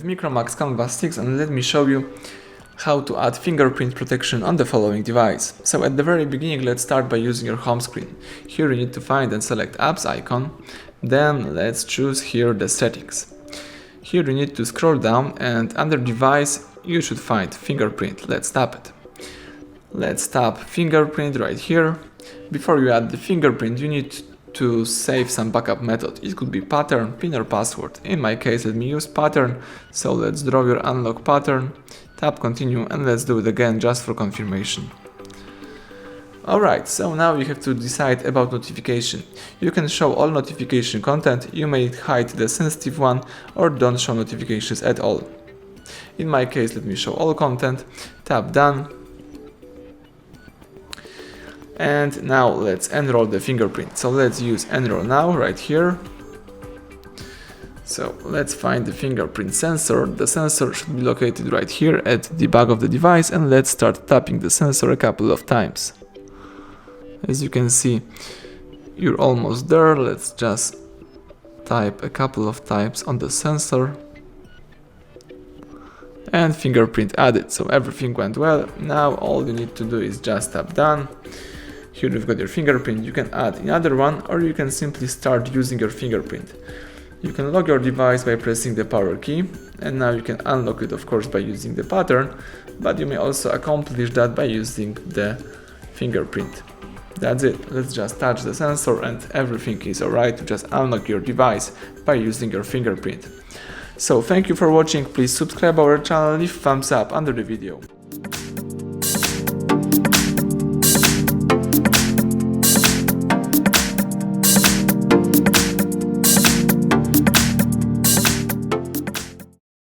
MICROMAX Canvas 6, and let me show you how to add fingerprint protection on the following device. So at the very beginning, let's start by using your home screen. Here you need to find and select apps icon, then let's choose here the settings. Here you need to scroll down and under device you should find fingerprint. Let's tap it. Let's tap fingerprint right here. Before you add the fingerprint, you need to save some backup method. It could be pattern, pin or password. In my case, let me use pattern. So let's draw your unlock pattern, tap continue, and let's do it again just for confirmation. Alright, so now you have to decide about notification. You can show all notification content, you may hide the sensitive one or don't show notifications at all. In my case, let me show all content, tap done. And now let's enroll the fingerprint. So let's use enroll now right here. So let's find the fingerprint sensor. The sensor should be located right here at the back of the device, and let's start tapping the sensor a couple of times. As you can see, you're almost there. Let's just type a couple of times on the sensor. And fingerprint added, so everything went well. Now all you need to do is just tap done. Here you've got your fingerprint. You can add another one, or you can simply start using your fingerprint. You can lock your device by pressing the power key, and now you can unlock it, of course, by using the pattern, but you may also accomplish that by using the fingerprint. That's it. Let's just touch the sensor and everything is alright to just unlock your device by using your fingerprint. So thank you for watching. Please subscribe our channel, leave thumbs up under the video.